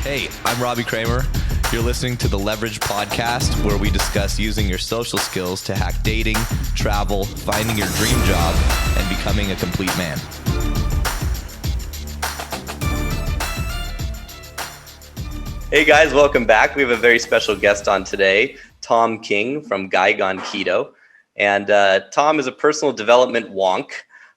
Hey, I'm Robbie Kramer. You're listening to the Leverage Podcast, where we discuss using your social skills to hack dating, travel, finding your dream job, and becoming a complete man. Hey guys, welcome back. We have a very special guest on today, Thom King from Gone Keto. And Thom is a personal development wonk,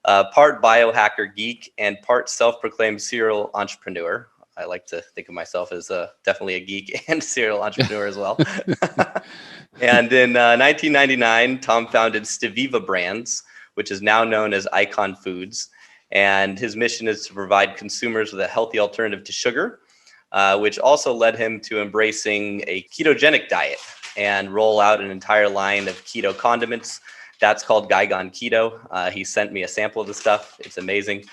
part biohacker geek, and part self-proclaimed serial entrepreneur. I like to think of myself as definitely a geek and serial entrepreneur as well. And in 1999, Thom founded Steviva Brands, which is now known as Icon Foods. And his mission is to provide consumers with a healthy alternative to sugar, which also led him to embracing a ketogenic diet and roll out an entire line of keto condiments. That's called Gone Keto. He sent me a sample of the stuff. It's amazing.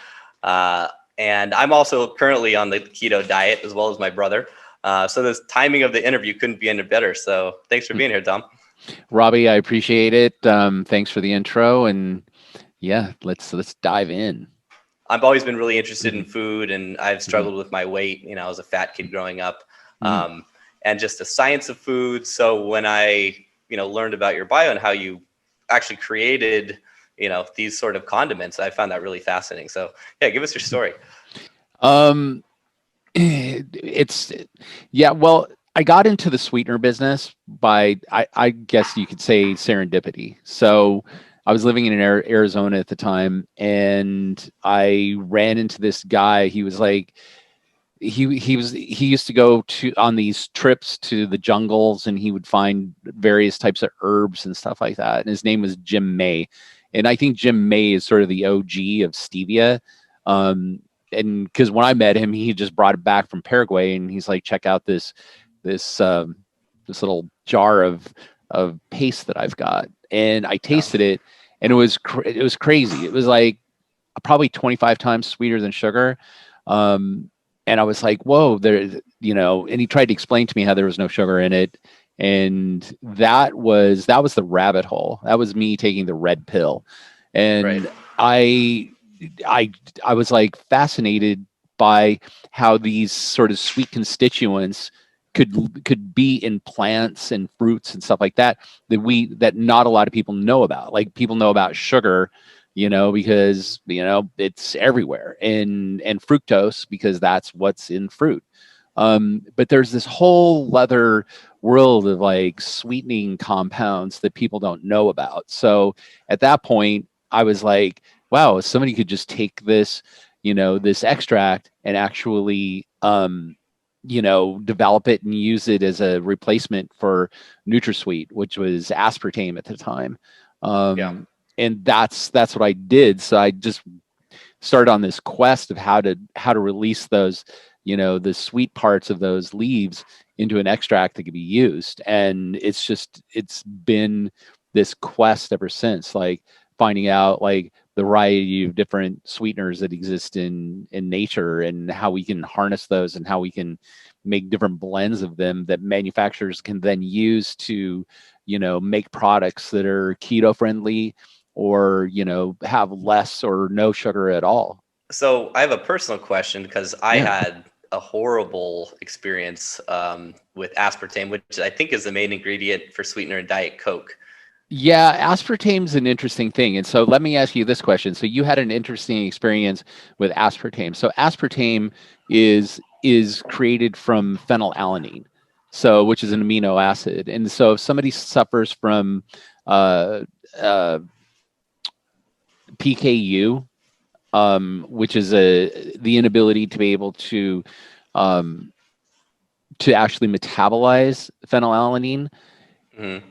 And I'm also currently on the keto diet, as well as my brother. So this timing of the interview couldn't be any better. So thanks for being here, Thom. Robbie, I appreciate it. Thanks for the intro. And yeah, let's dive in. I've always been really interested in food, and I've struggled with my weight. You know, I was a fat kid growing up, and just the science of food. So when I, learned about your bio and how you actually created, these sort of condiments, I found that really fascinating. So yeah, give us your story. Well, I got into the sweetener business by, I guess you could say, serendipity. So I was living in Arizona at the time, and I ran into this guy. He was like, he used to go on these trips to the jungles, and he would find various types of herbs and stuff like that. And his name was Jim May. And I think Jim May is sort of the OG of stevia. And because when I met him, he just brought it back from Paraguay, and he's like, check out this little jar of paste that I've got. And I tasted it, and it was crazy. It was like probably 25 times sweeter than sugar. And I was like, whoa, and he tried to explain to me how there was no sugar in it. And that was the rabbit hole. That was me taking the red pill. And right. I was like fascinated by how these sort of sweet constituents could be in plants and fruits and stuff like that that not a lot of people know about. Like, people know about sugar, because it's everywhere, and fructose, because that's what's in fruit. But there's this whole other world of like sweetening compounds that people don't know about. So at that point, I was like, wow, if somebody could just take this, this extract and actually, develop it and use it as a replacement for NutraSweet, which was aspartame at the time. And that's what I did. So I just started on this quest of how to release those, the sweet parts of those leaves into an extract that could be used. And it's been this quest ever since, like finding out like the variety of different sweeteners that exist in nature, and how we can harness those, and how we can make different blends of them that manufacturers can then use to, make products that are keto friendly, or, have less or no sugar at all. So I have a personal question, because I had a horrible experience with aspartame, which I think is the main ingredient for sweetener in Diet Coke. Yeah, aspartame is an interesting thing. And so let me ask you this question. So you had an interesting experience with aspartame. So aspartame is created from phenylalanine, which is an amino acid. And so if somebody suffers from PKU, which is the inability to be able to actually metabolize phenylalanine,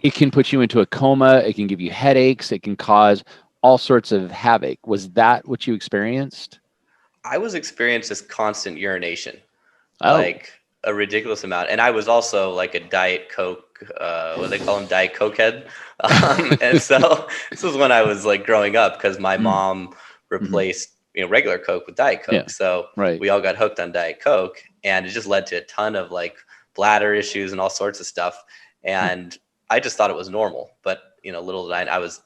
it can put you into a coma. It can give you headaches. It can cause all sorts of havoc. Was that what you experienced? I was experiencing this constant urination, like a ridiculous amount. And I was also like a Diet Coke, what they call them, Diet Coke head. And so this was when I was like growing up, because my mom replaced regular Coke with Diet Coke. Yeah. So we all got hooked on Diet Coke, and it just led to a ton of like bladder issues and all sorts of stuff. And I just thought it was normal, but little did I was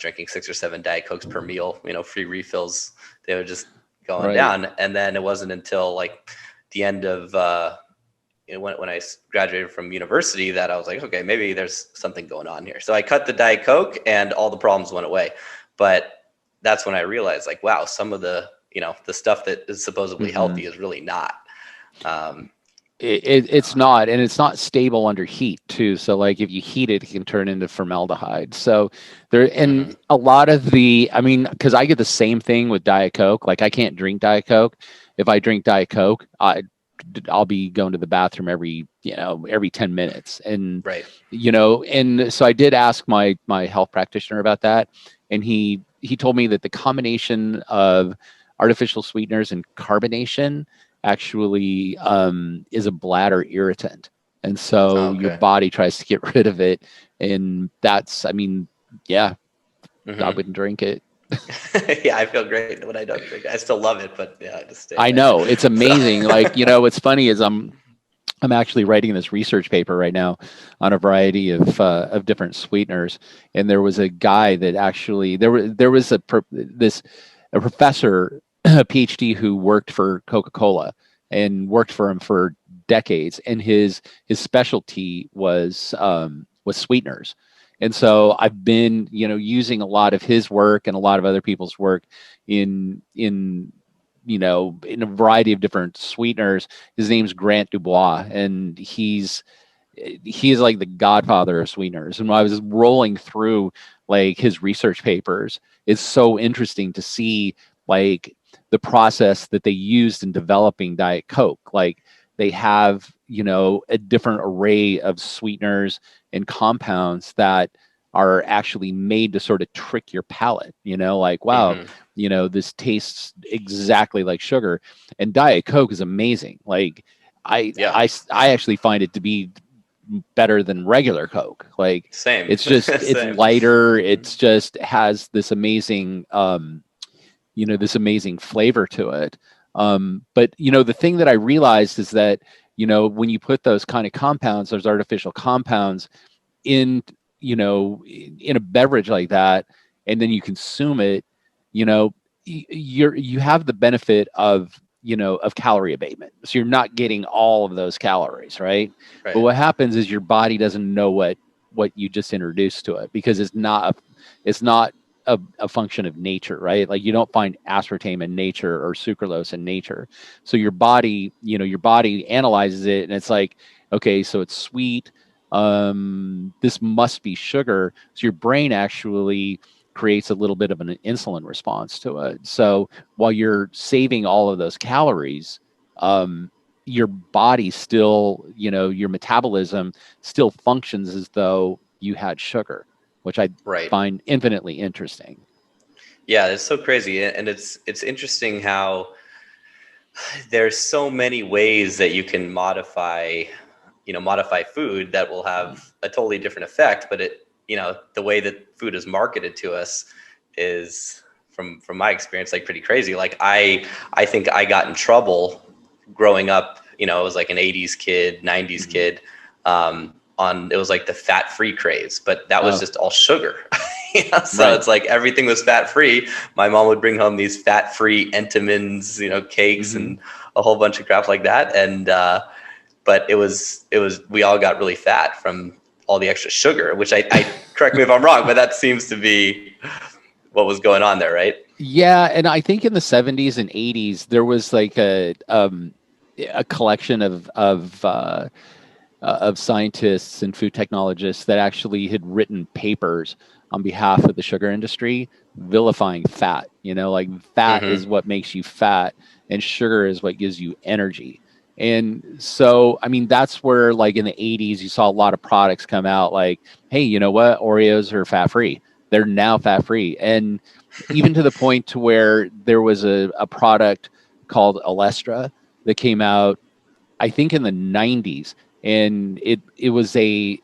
drinking 6 or 7 Diet Cokes per meal, free refills. They were just going down. And then it wasn't until like the end of when I graduated from university, that I was like, okay, maybe there's something going on here. So I cut the Diet Coke and all the problems went away. But that's when I realized, like, wow, some of the, the stuff that is supposedly healthy is really not. It's not, and it's not stable under heat too. So like if you heat it, it can turn into formaldehyde. So there, and a lot of because I get the same thing with Diet Coke. Like I can't drink Diet Coke. If I drink Diet Coke, I'll be going to the bathroom every 10 minutes. And, right. And so I did ask my health practitioner about that. And he told me that the combination of artificial sweeteners and carbonation actually is a bladder irritant. And so your body tries to get rid of it. And that's, I wouldn't drink it. Yeah, I feel great when I don't drink it. I still love it, but yeah, I just stay. I know, it's amazing. Like, what's funny is I'm actually writing this research paper right now on a variety of different sweeteners. And there was a guy that actually there was a professor, a PhD, who worked for Coca-Cola and worked for him for decades. And his specialty was sweeteners. And so I've been, using a lot of his work and a lot of other people's work in a variety of different sweeteners. His name's Grant Dubois, and he is like the godfather of sweeteners. And when I was rolling through like his research papers, it's so interesting to see like the process that they used in developing Diet Coke. Like they have, a different array of sweeteners and compounds that are actually made to sort of trick your palate, like, wow, this tastes exactly like sugar. And Diet Coke is amazing. Like I actually find it to be better than regular Coke. Like same. It's just, it's lighter. It's just has this amazing, this amazing flavor to it. But the thing that I realized is that, when you put those kind of compounds, those artificial compounds in a beverage like that, and then you consume it, you have the benefit of calorie abatement. So you're not getting all of those calories, right? But what happens is your body doesn't know what you just introduced to it, because it's not a function of nature, right? Like you don't find aspartame in nature or sucralose in nature. So your body analyzes it and it's like, okay, so it's sweet. This must be sugar. So your brain actually creates a little bit of an insulin response to it. So while you're saving all of those calories, your body still, your metabolism still functions as though you had sugar, which I find infinitely interesting. Yeah, it's so crazy. And it's interesting how there's so many ways that you can modify food that will have a totally different effect. But the way that food is marketed to us is, from my experience, like pretty crazy. Like I think I got in trouble growing up, it was like an 80s kid, 90s kid, it was like the fat-free craze, but that was just all sugar. So it's like everything was fat-free. My mom would bring home these fat-free Entenmann's, cakes and a whole bunch of crap like that. And but it was we all got really fat from all the extra sugar, which I correct me if I'm wrong, but that seems to be what was going on there, right? Yeah, and I think in the 70s and 80s there was like a collection of scientists and food technologists that actually had written papers on behalf of the sugar industry vilifying fat. Like fat is what makes you fat and sugar is what gives you energy. And so, that's where, like in the 80s, you saw a lot of products come out like, hey, you know what? Oreos are fat free. They're now fat free. And even to the point to where there was a product called Alestra that came out, I think in the 90s. And it was a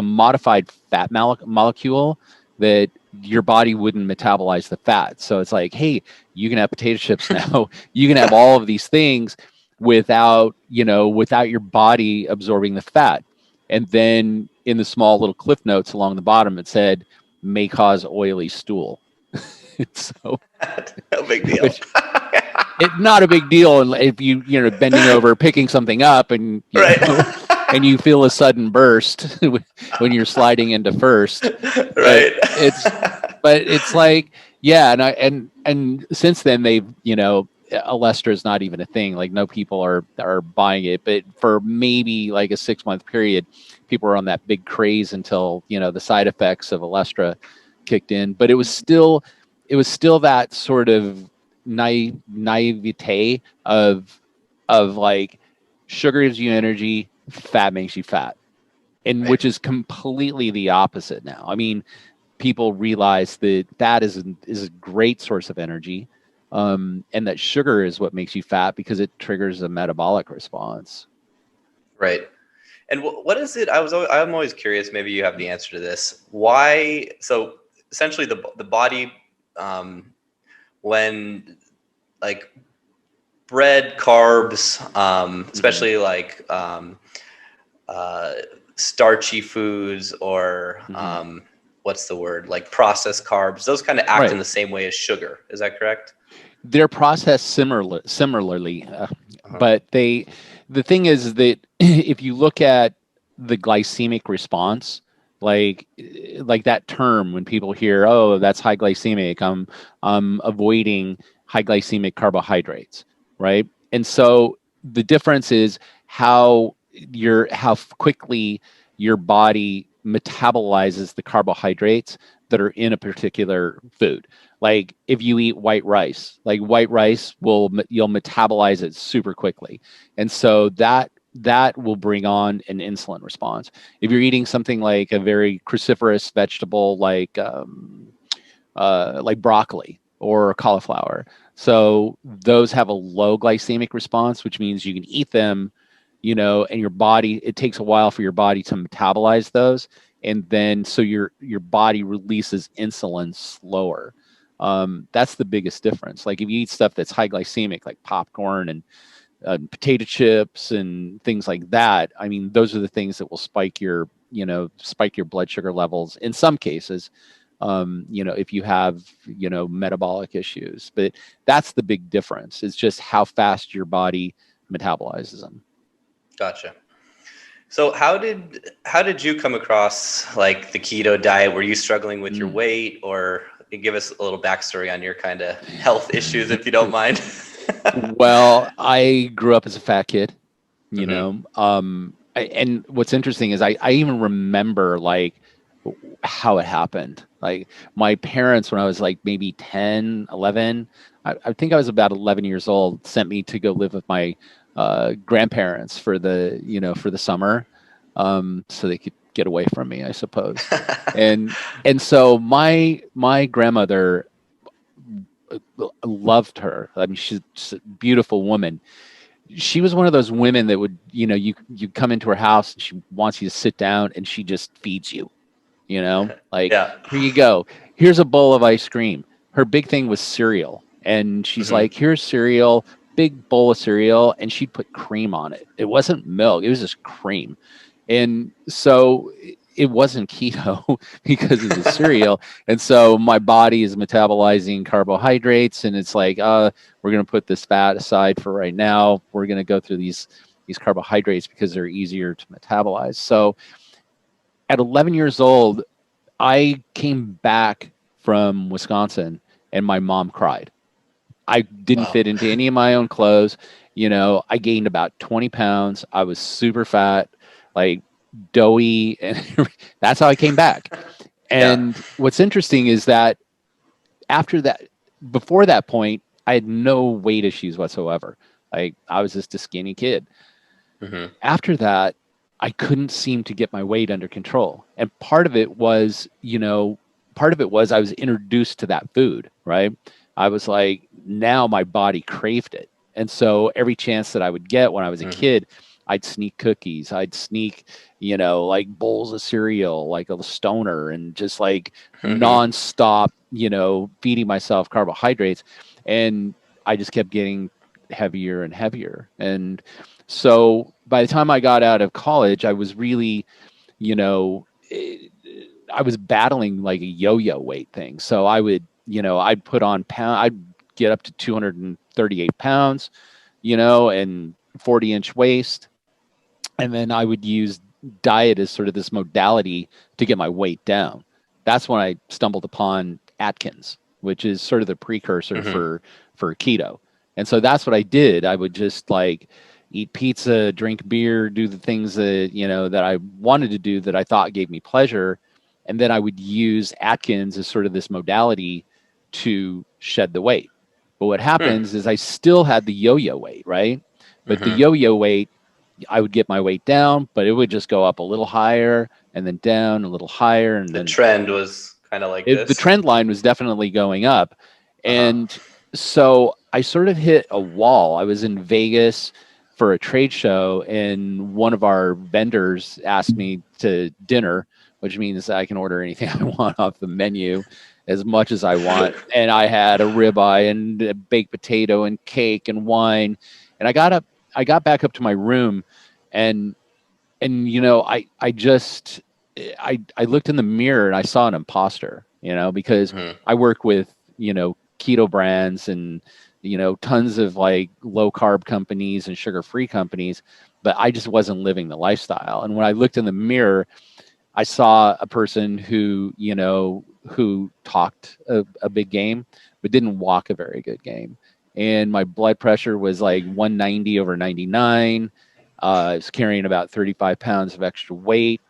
modified fat molecule that your body wouldn't metabolize the fat. So it's like, hey, you can have potato chips now. You can have all of these things without your body absorbing the fat. And then in the small little cliff notes along the bottom, it said, may cause oily stool. So no big deal. it's not a big deal if bending over, picking something up, and Right. and you feel a sudden burst when you're sliding into first. But Right. it's like, yeah, and since then they've, Alestra is not even a thing. Like, no people are buying it. But for maybe like a 6-month period, people were on that big craze until, the side effects of Alestra kicked in. But it was still that sort of naivete of like, sugar gives you energy, fat makes you fat, and Right. which is completely the opposite now. I mean, people realize that fat is a great source of energy, and that sugar is what makes you fat because it triggers a metabolic response. Right. And what is it? I'm always curious. Maybe you have the answer to this. Why? So essentially, the body, um, when like bread, carbs, Mhm. especially like uh, starchy foods or Mhm. what's the word? Like processed carbs. Those kind of act in Right. the same way as sugar. Is that correct? They're processed similarly, Uh-huh. but the thing is that if you look at the glycemic response, like that term, when people hear, oh, that's high glycemic, I'm avoiding high glycemic carbohydrates, right? And so the difference is how quickly your body metabolizes the carbohydrates that are in a particular food. Like, if you eat white rice, like, white rice you'll metabolize it super quickly, and so that will bring on an insulin response. If you're eating something like a very cruciferous vegetable, like broccoli or cauliflower, so those have a low glycemic response, which means you can eat them, and it takes a while for your body to metabolize those, and then so your body releases insulin slower. That's the biggest difference. Like, if you eat stuff that's high glycemic, like popcorn and potato chips and things like that, I mean, those are the things that will spike your blood sugar levels in some cases. If you have, metabolic issues, but that's the big difference. It's just how fast your body metabolizes them. Gotcha. So how did you come across like the keto diet? Were you struggling with your Mm. weight, or give us a little backstory on your kind of health issues, if you don't mind? Well, I grew up as a fat kid, Hmm. and what's interesting is I even remember, like, how it happened. Like, my parents, when I was like maybe 10, 11, I think I was about 11 years old, sent me to go live with my grandparents for the summer, so they could get away from me, I suppose. And so my grandmother, loved her. I mean, she's a beautiful woman. She was one of those women that would, you come into her house and she wants you to sit down and she just feeds you, like, Yeah. here you go. Here's a bowl of ice cream. Her big thing was cereal. And she's Hmm. like, here's cereal, big bowl of cereal. And she'd put cream on it. It wasn't milk, it was just cream. And so it wasn't keto because of the cereal. And so my body is metabolizing carbohydrates, and it's like, we're going to put this fat aside for right now. We're going to go through these carbohydrates because they're easier to metabolize. So at 11 years old, I came back from Wisconsin and my mom cried. I didn't Wow. fit into any of my own clothes. I gained about 20 pounds. I was super fat, like, doughy, and that's how I came back. Yeah. And what's interesting is that after that, before that point, I had no weight issues whatsoever. Like, I was just a skinny kid. Hmm. After that, I couldn't seem to get my weight under control. And part of it was I was introduced to that food, right? I was like, now my body craved it. And so every chance that I would get when I was a Hmm. kid, I'd sneak cookies, I'd sneak, like, bowls of cereal, like a stoner, and just like Hmm. nonstop, feeding myself carbohydrates. And I just kept getting heavier and heavier. And so by the time I got out of college, I was really, you know, eh, I was battling like a yo-yo weight thing. So I'd put on pound, I'd get up to 38 pounds, you know, and 40-inch waist. And then I would use diet as sort of this modality to get my weight down. That's when I stumbled upon Atkins, which is sort of the precursor for keto. And so that's what I did. I would just like eat pizza, drink beer, do the things that, you know, that I wanted to do that I thought gave me pleasure. And then I would use Atkins as sort of this modality to shed the weight. But what happens is I still had the yo-yo weight, right? But the yo-yo weight, I would get my weight down, but it would just go up a little higher and then down a little higher. And The then trend was kind of like the this. trend line was definitely going up. And so I sort of hit a wall. I was in Vegas for a trade show, and one of our vendors asked me to dinner, which means I can order anything I want off the menu as much as I want. And I had a ribeye and a baked potato and cake and wine. And I got back up to my room, and you know, I looked in the mirror and I saw an imposter, you know, because I work with, you know, keto brands and, you know, tons of like low carb companies and sugar free companies, but I just wasn't living the lifestyle. And when I looked in the mirror, I saw a person who, you know, who talked a big game, but didn't walk a very good game. And my blood pressure was like 190 over 99. I was carrying about 35 pounds of extra weight.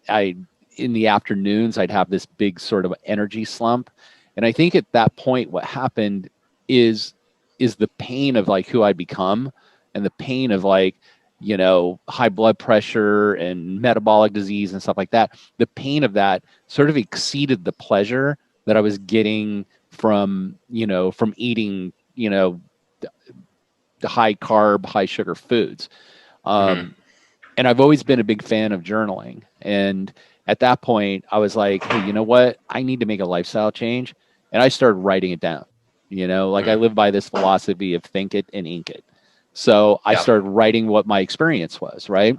In the afternoons, I'd have this big sort of energy slump. And I think at that point, what happened is the pain of like who I'd become, and the pain of like, you know, high blood pressure and metabolic disease and stuff like that. The pain of that sort of exceeded the pleasure that I was getting from, you know, from eating, you know, the high carb, high sugar foods. And I've always been a big fan of journaling. And at that point, I was like, hey, you know what? I need to make a lifestyle change. And I started writing it down. You know, like I live by this philosophy of think it and ink it. So I started writing what my experience was, right?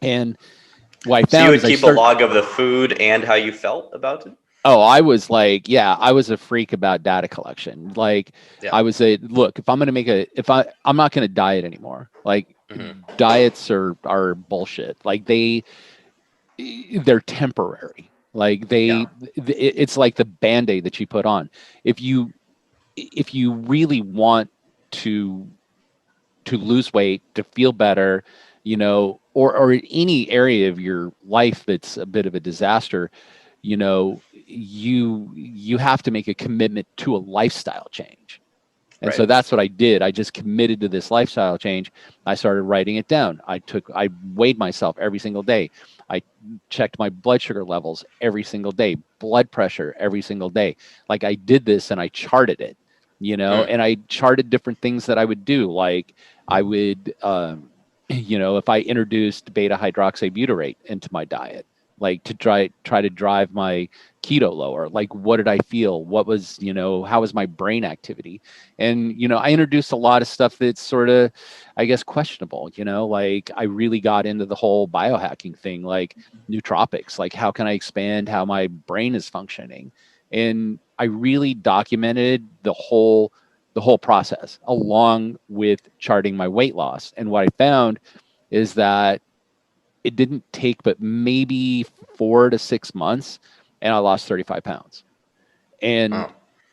And what I found so you would is keep a log of the food and how you felt about it? Oh, I was like, yeah, I was a freak about data collection. Like I was look, if I'm going to make I'm not going to diet anymore. Like diets are bullshit. Like they're temporary. Like it's like the Band-Aid that you put on. If you really want to lose weight, to feel better, you know, or in any area of your life that's a bit of a disaster, you know, you have to make a commitment to a lifestyle change. And so that's what I did. I just committed to this lifestyle change. I started writing it down. I weighed myself every single day. I checked my blood sugar levels every single day, blood pressure every single day. Like I did this and I charted it, you know, and I charted different things that I would do. Like I would, you know, if I introduced beta hydroxybutyrate into my diet, like to try to drive my keto lower, like what did I feel? What was, you know, how was my brain activity? And, you know, I introduced a lot of stuff that's sort of, I guess, questionable, you know, like I really got into the whole biohacking thing, like nootropics, like how can I expand how my brain is functioning? And I really documented the whole process along with charting my weight loss. And what I found is that it didn't take but maybe 4 to 6 months, and I lost 35 pounds. And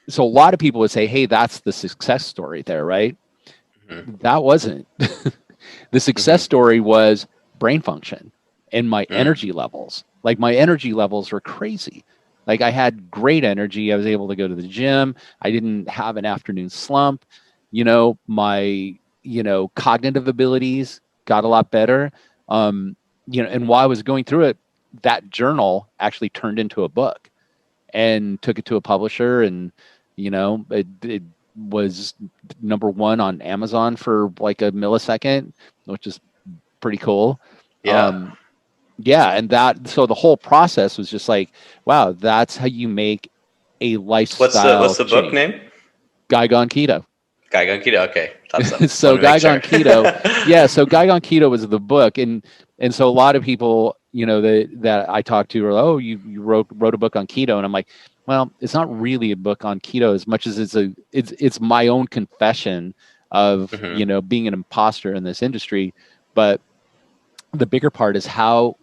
so a lot of people would say, hey, that's the success story there, right? That wasn't. The success story was brain function and my energy levels. Like my energy levels were crazy. Like I had great energy. I was able to go to the gym. I didn't have an afternoon slump. You know, my, you know, cognitive abilities got a lot better. You know, and while I was going through it, that journal actually turned into a book, and took it to a publisher, and, you know, it was #1 on Amazon for like a millisecond, which is pretty cool. Yeah. And so the whole process was just like, wow, that's how you make a lifestyle What's the book name? Gone Keto. Gone Keto. Okay. So Gone Keto. Yeah. So Gone Keto was the book. And so a lot of people, you know, that I talked to are, oh, you wrote a book on keto. And I'm like, well, it's not really a book on keto as much as it's my own confession of, Hmm. being an imposter in this industry. But the bigger part is how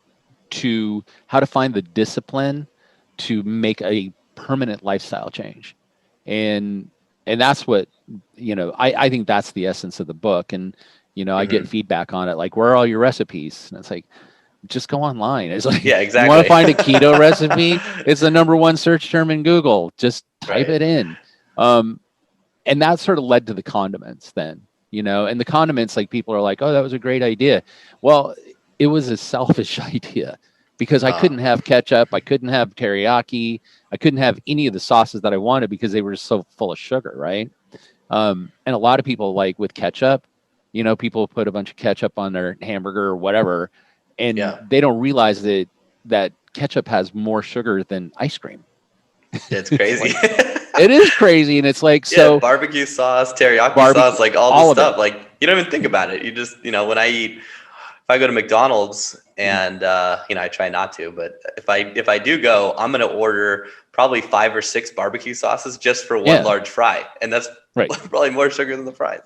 to find the discipline to make a permanent lifestyle change. And that's what, I think that's the essence of the book. And, I get Hmm. feedback on it, like, where are all your recipes? And it's like, just go online. It's like, Yeah, you want to exactly. find a keto recipe? It's the number one search term in Google. Just type Right. it in. Um, and that sort of led to the condiments then, and the condiments, like, people are like, oh, that was a great idea. Well, it was a selfish idea because I Uh, couldn't have ketchup. I couldn't have teriyaki. I couldn't have any of the sauces that I wanted because they were so full of sugar. Right. And a lot of people, like with ketchup, people put a bunch of ketchup on their hamburger or whatever, and yeah, they don't realize that ketchup has more sugar than ice cream. it's It's crazy. like, it is crazy. And it's like, Yeah, so barbecue sauce, teriyaki barbecue, sauce, like all the all of it. stuff. Like you don't even think about it. You just, when I eat, if I go to McDonald's Mhm. and I try not to, but if I do go, I'm gonna order probably 5 or 6 barbecue sauces just for one Yeah, large fry, and that's right. probably more sugar than the fries.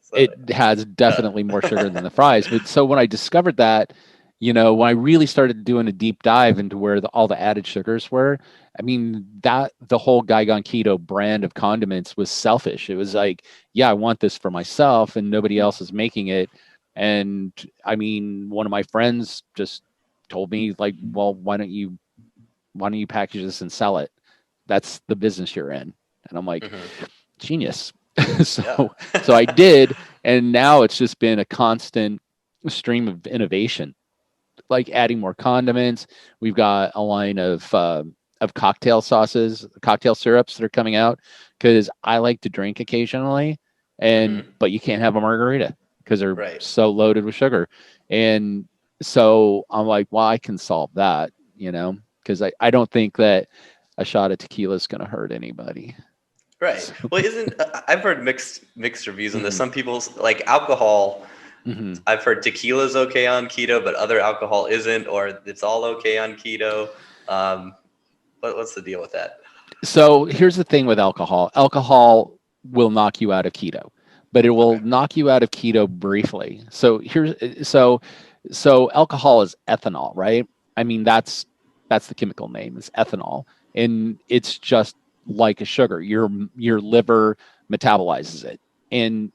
So, It has uh, definitely more sugar than the fries. But so when I discovered that, when I really started doing a deep dive into where all the added sugars were, I mean, that the whole Gone Keto brand of condiments was selfish. It was like, yeah, I want this for myself and nobody else is making it. And I mean, one of my friends just told me, like, well, why don't you package this and sell it? That's the business you're in. And I'm like, mhm, genius. yeah. so I did, and now it's just been a constant stream of innovation, like adding more condiments. We've got a line of cocktail sauces, cocktail syrups that are coming out because I like to drink occasionally, and Hmm. but you can't have a margarita because they're Right. so loaded with sugar. And so I'm like, well, I can solve that, because I don't think that a shot of tequila is going to hurt anybody. Right. So, Well, isn't I've heard mixed reviews on this. mhm, Some people like alcohol. mhm. I've heard tequila's okay on keto, but other alcohol isn't, or it's all okay on keto. Um, what's the deal with that? So here's the thing with alcohol. Alcohol will knock you out of keto, but it will Okay. knock you out of keto briefly. So alcohol is ethanol, right? I mean, that's the chemical name, is ethanol. And it's just like a sugar. Your liver metabolizes it. And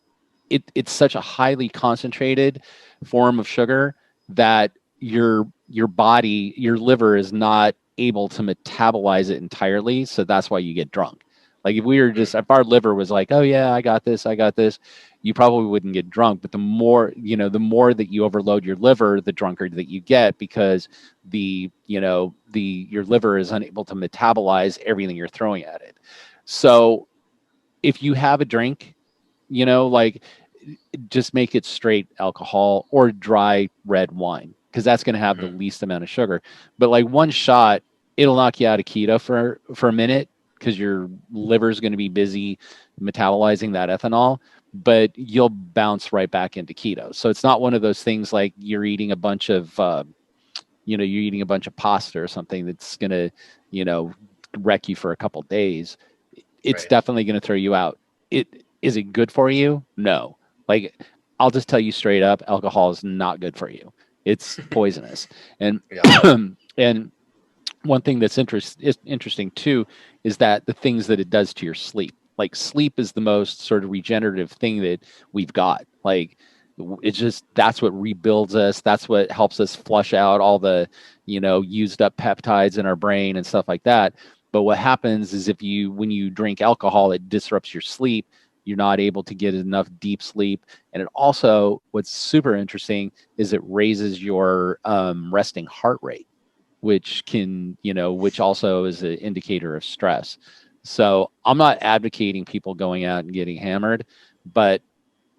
it's such a highly concentrated form of sugar that your body, your liver is not able to metabolize it entirely. So that's why you get drunk. Like Mm, if our liver was like, oh yeah, I got this, you probably wouldn't get drunk. But the more that you overload your liver, the drunker that you get because your liver is unable to metabolize everything you're throwing at it. So if you have a drink, like, just make it straight alcohol or dry red wine because that's going to have the mhm. least amount of sugar. But like one shot, it'll knock you out of keto for a minute because your liver is going to be busy metabolizing that ethanol, but you'll bounce right back into keto. So it's not one of those things like you're eating a bunch of pasta or something that's going to, you know, wreck you for a couple days. It's Right. definitely going to throw you out. Is it good for you? No. Like, I'll just tell you straight up, alcohol is not good for you. It's poisonous. And Yeah. and one thing that's interesting too is that the things that it does to your sleep. Like, sleep is the most sort of regenerative thing that we've got. Like, it's just, that's what rebuilds us. That's what helps us flush out all the used up peptides in our brain and stuff like that. But what happens is, when you drink alcohol, it disrupts your sleep. You're not able to get enough deep sleep. And it also, what's super interesting is it raises your resting heart rate, which also is an indicator of stress. So I'm not advocating people going out and getting hammered, but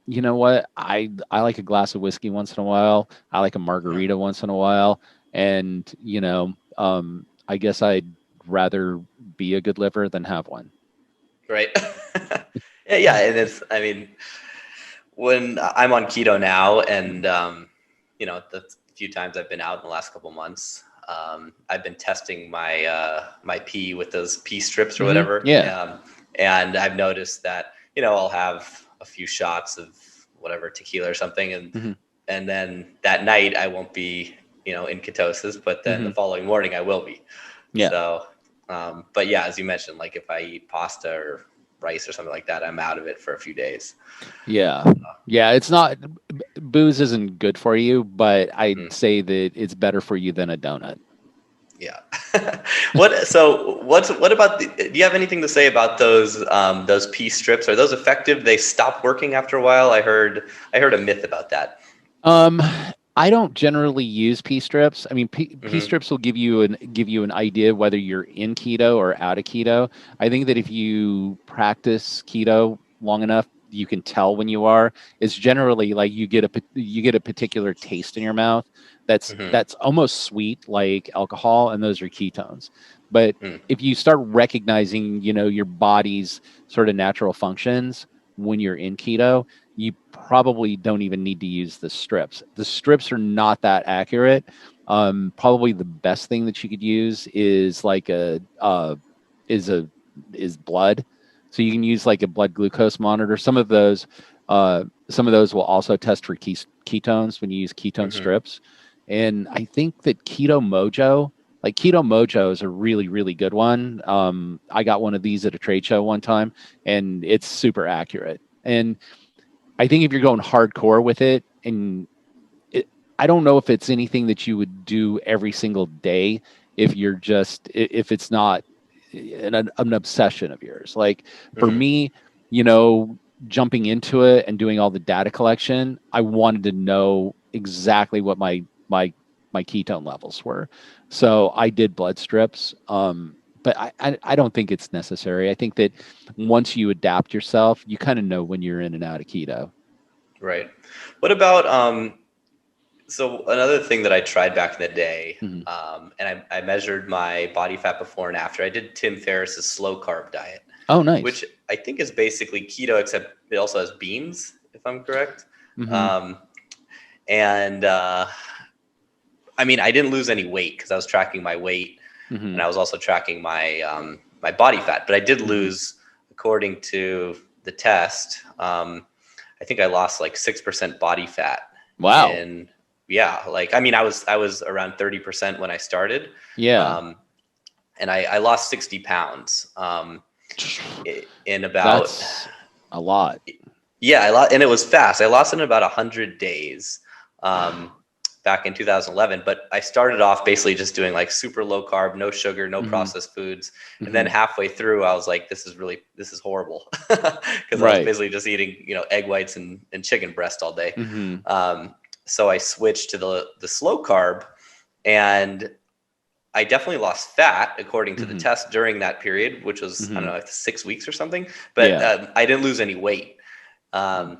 you know what? I like a glass of whiskey once in a while. I like a Huh. margarita once in a while, and I guess I'd rather be a good liver than have one. Right. Yeah, yeah, and it's. I mean, when I'm on keto now, and the few times I've been out in the last couple months, I've been testing my my pee with those pee strips or Mm-hmm. whatever. Yeah. And I've noticed that, I'll have a few shots of whatever tequila or something, Mm-hmm. and then that night I won't be, in ketosis, but then Mm-hmm. the following morning I will be. Yeah. So, but yeah, as you mentioned, like if I eat pasta or rice or something like that, I'm out of it for a few days. Yeah. Yeah. It's not, booze isn't good for you, but I'd Mm, say that it's better for you than a donut. yeah. What about do you have anything to say about those pea strips? Are those effective? They stop working after a while. I heard a myth about that. Um, I don't generally use pea strips. I mean, pea Hmm. strips will give you an idea whether you're in keto or out of keto. I think that if you practice keto long enough, you can tell when you are. It's generally like you get a particular taste in your mouth Hmm. that's almost sweet like alcohol, and those are ketones. But Mm, if you start recognizing, your body's sort of natural functions when you're in keto, you probably don't even need to use the strips. The strips are not that accurate. Probably the best thing that you could use is like is a is blood. So you can use like a blood glucose monitor. Some of those will also test for ketones when you use ketone hmm. strips. And I think that Keto Mojo is a really, really good one. I got one of these at a trade show one time, and it's super accurate. And I think if you're going hardcore with it, I don't know if it's anything that you would do every single day if it's not an obsession of yours. Like for Hmm. me, jumping into it and doing all the data collection, I wanted to know exactly what my ketone levels were. So I did blood strips. But I don't think it's necessary. I think that once you adapt yourself, you kind of know when you're in and out of keto. Right. What about so another thing that I tried back in the day, Mhm. and I measured my body fat before and after. I did Tim Ferriss's slow carb diet, Oh, nice. which I think is basically keto, except it also has beans, if I'm correct. Hmm. Um, and I mean, I didn't lose any weight because I was tracking my weight, and Hmm. I was also tracking my body fat. But I did Hmm. lose, according to the test. I think I lost like 6% body fat Wow. in, yeah, like I mean, I was around 30% when I started, Yeah. um, and I lost 60 pounds in about, That's a lot. yeah, I lost, and it was fast. I lost it in about 100 days. Um, Back in 2011, but I started off basically just doing like super low carb, no sugar, no Hmm. processed foods. And then Hmm. halfway through, I was like, this is horrible. Because I was Right. basically just eating, egg whites and chicken breast all day. Hmm. Um, so I switched to the slow carb, and I definitely lost fat according to the Hmm. test during that period, which was, I don't Hmm. know, like 6 weeks or something, but Yeah. I didn't lose any weight. Mm. Um,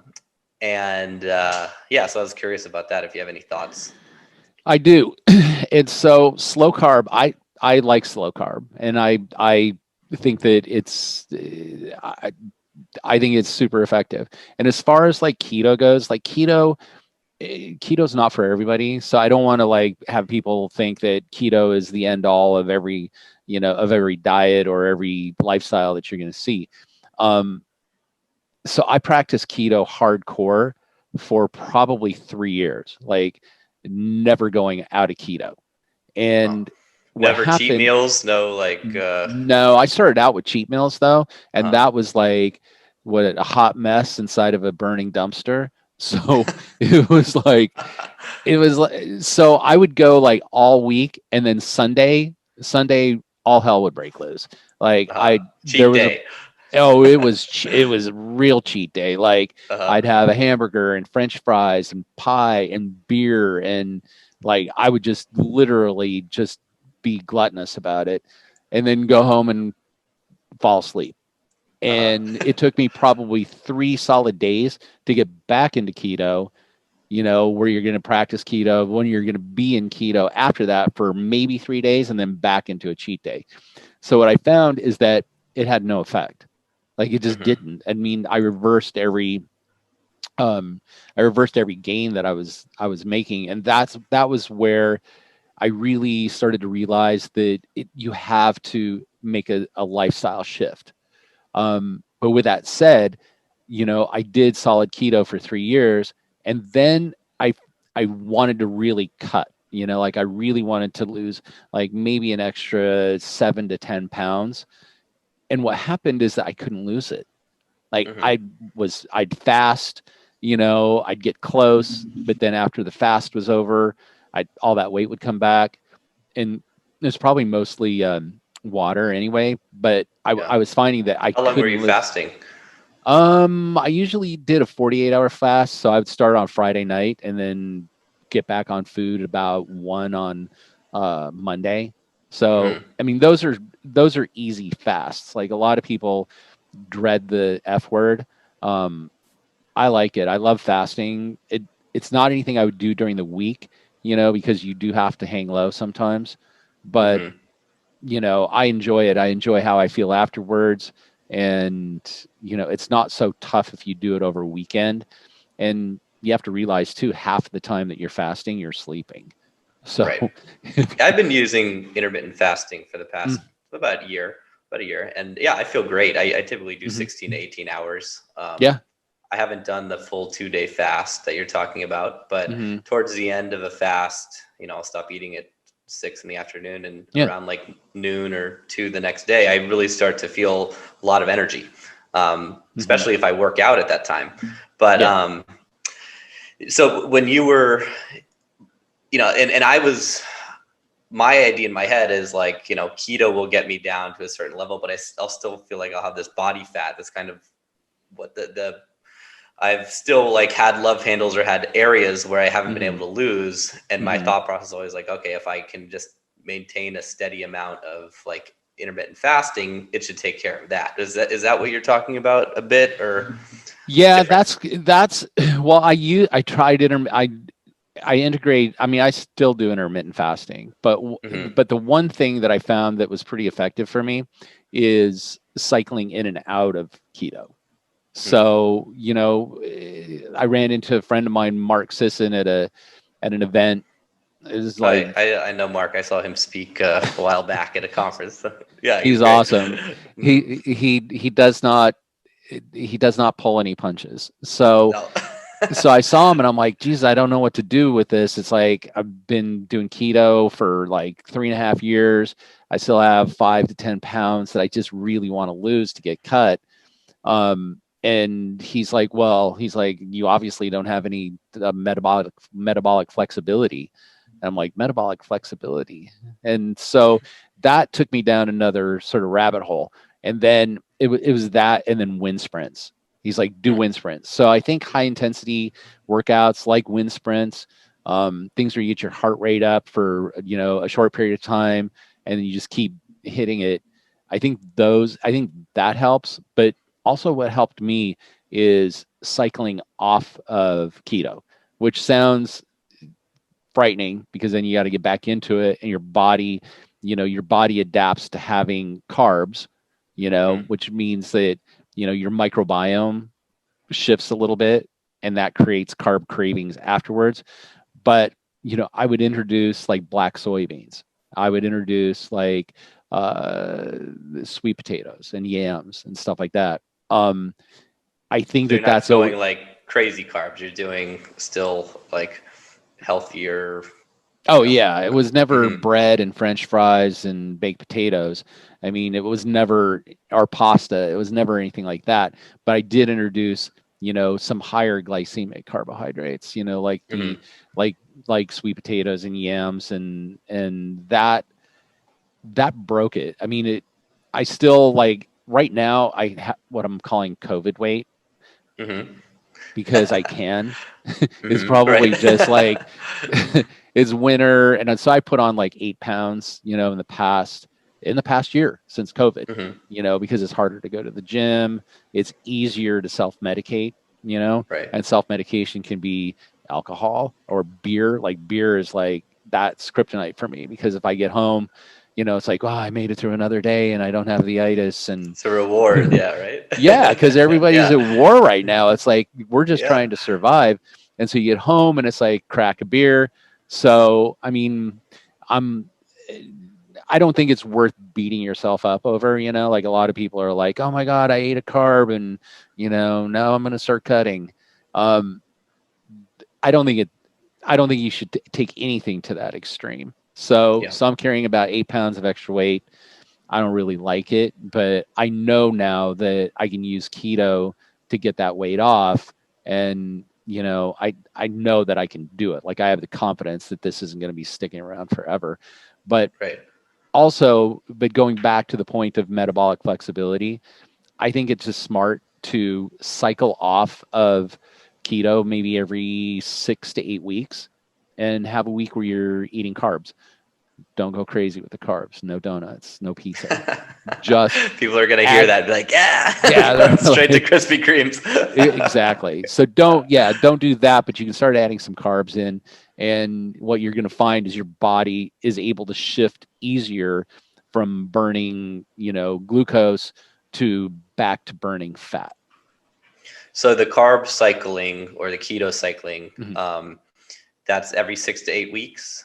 and yeah, so I was curious about that, if you have any thoughts. I do. It's so slow carb. I like slow carb, and I think that I think it's super effective. And as far as like keto goes, like keto's not for everybody. So I don't want to like have people think that keto is the end all of every diet or every lifestyle that you're going to see. Um, so I practiced keto hardcore for probably 3 years, like never going out of keto. Huh. And what Never cheat happened? meals, no like No, I started out with cheat meals though, and uh-huh. that was like a hot mess inside of a burning dumpster. So it was like so I would go like all week, and then Sunday all hell would break loose. Like Uh-huh. there Cheat was a day. it was a real cheat day. Like Uh-huh. I'd have a hamburger and French fries and pie and beer, and like I would just literally just be gluttonous about it, and then go home and fall asleep. And Uh-huh. it took me probably 3 solid days to get back into keto, where you're going to practice keto, when you're going to be in keto after that for maybe 3 days, and then back into a cheat day. So what I found is that it had no effect. Like it just Hmm. didn't. I mean, um I reversed every gain that I was making, and that was where I really started to realize that you have to make a lifestyle shift. But with that said, I did solid keto for 3 years, and then I wanted to really cut. Like I really wanted to lose like maybe an extra 7 to 10 pounds. And what happened is that I couldn't lose it. Like I'd fast, I'd get close, but then after the fast was over, all that weight would come back, and it's probably mostly water anyway. But I was finding that I How long were couldn't you live. fasting? I usually did a 48-hour fast, so I would start on Friday night and then get back on food about 1 on Monday. So I mean, those are easy fasts. Like a lot of people dread the F word. I like it. I love fasting. It's not anything I would do during the week, because you do have to hang low sometimes. But I enjoy it. I enjoy how I feel afterwards. And, it's not so tough if you do it over a weekend. And you have to realize too, half the time that you're fasting, you're sleeping. So Right. I've been using intermittent fasting for the past about a year. And yeah, I feel great. I typically do 16 to 18 hours. Yeah. I haven't done the full 2-day fast that you're talking about, but towards the end of a fast, I'll stop eating at 6 in the afternoon, and around like noon or 2 the next day, I really start to feel a lot of energy, especially if I work out at that time. But so when you were, and I was, my idea in my head is like, keto will get me down to a certain level, but I'll still feel like I'll have this body fat. That's kind of what I've still like had love handles or had areas where I haven't been able to lose. And my thought process is always like, okay, if I can just maintain a steady amount of like intermittent fasting, it should take care of that. Is that what you're talking about a bit, or? Yeah, that's well, I tried I integrate. I mean, I still do intermittent fasting, but the one thing that I found that was pretty effective for me is cycling in and out of keto. So, I ran into a friend of mine, Mark Sisson, at an event. It was like, I know Mark. I saw him speak a while back at a conference. Yeah, he's awesome. He does not pull any punches. So so I saw him and I'm like, geez, I don't know what to do with this. It's like I've been doing keto for like 3.5 years. I still have 5 to 10 pounds that I just really want to lose to get cut. And he's like, you obviously don't have any metabolic flexibility. And I'm like, metabolic flexibility. And so that took me down another sort of rabbit hole. And then it was that, and then wind sprints. He's like, do wind sprints. So I think high intensity workouts like wind sprints, things where you get your heart rate up for, a short period of time, and you just keep hitting it. I think that helps. But also what helped me is cycling off of keto, which sounds frightening because then you got to get back into it, and your body adapts to having carbs, which means that, your microbiome shifts a little bit, and that creates carb cravings afterwards. But, I would introduce like black soybeans. I would introduce like sweet potatoes and yams and stuff like that. I think so that's going like crazy carbs. You're doing still like healthier. Oh yeah, it was never bread and French fries and baked potatoes. I mean, it was never our pasta. It was never anything like that. But I did introduce, some higher glycemic carbohydrates. Like the like sweet potatoes and yams, and that broke it. I mean, I still like right now. I have what I'm calling COVID weight. Because I can. It's probably just like it's winter, and so I put on like 8 pounds, in the past year since COVID. Because it's harder to go to the gym. It's easier to self-medicate. And self-medication can be alcohol or beer. Like beer is like that's kryptonite for me, because if I get home, it's like, I made it through another day and I don't have the itis. And it's a reward. Yeah. Right. Yeah. Because everybody's at war right now. It's like, we're just trying to survive. And so you get home and it's like crack a beer. So, I mean, I'm I don't think it's worth beating yourself up over, like a lot of people are like, oh my God, I ate a carb and, now I'm going to start cutting. Um, I don't think you should take anything to that extreme. So, Yeah. so I'm carrying about 8 pounds of extra weight. I don't really like it, but I know now that I can use keto to get that weight off. And, I know that I can do it. Like I have the confidence that this isn't going to be sticking around forever. But Right. but going back to the point of metabolic flexibility, I think it's just smart to cycle off of keto maybe every 6 to 8 weeks and have a week where you're eating carbs. Don't go crazy with the carbs. No donuts, no pizza. Just People are gonna hear add, that and be like, yeah, yeah, run straight to like, Krispy Kremes. exactly. So don't do that, but you can start adding some carbs in. And what you're going to find is your body is able to shift easier from burning, glucose to back to burning fat. So the carb cycling or the keto cycling, Mm-hmm. that's every 6 to 8 weeks.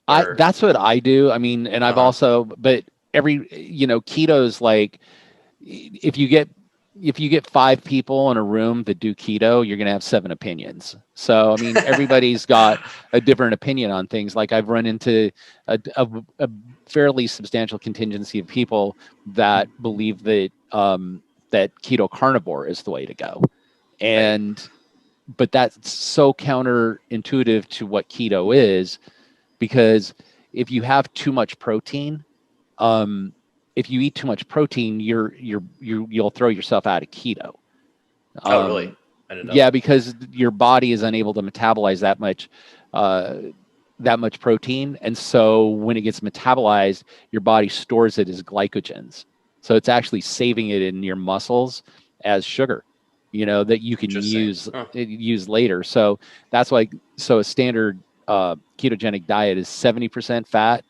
Or That's what I do. I mean, and I've uh-huh. also, but keto's like, if you get 5 people in a room that do keto, you're going to have 7 opinions. So, I mean, everybody's got a different opinion on things. Like I've run into a fairly substantial contingency of people that believe that that keto carnivore is the way to go, Right. but that's so counterintuitive to what keto is, because if you have too much protein, um, if you eat too much protein, you'll throw yourself out of keto. Oh, really? Um, I don't know. yeah, because your body is unable to metabolize uh, that much protein, and so when it gets metabolized, your body stores it as glycogens. So it's actually saving it in your muscles as sugar, that you can Interesting. Huh. use later. So that's why. So a standard ketogenic diet is 70% fat,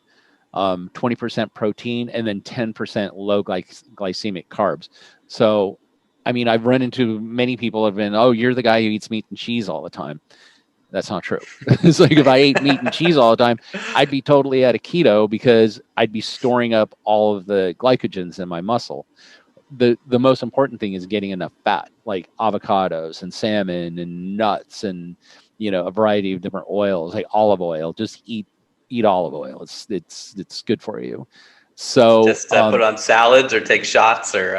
20% protein, and then 10% low glycemic carbs. So, I mean, I've run into many people have been, oh, you're the guy who eats meat and cheese all the time. That's not true. It's like if I ate meat and cheese all the time, I'd be totally out of keto because I'd be storing up all of the glycogens in my muscle. The most important thing is getting enough fat, like avocados and salmon and nuts and a variety of different oils, like olive oil. Just eat olive oil. It's good for you. So Just put it on salads or take shots or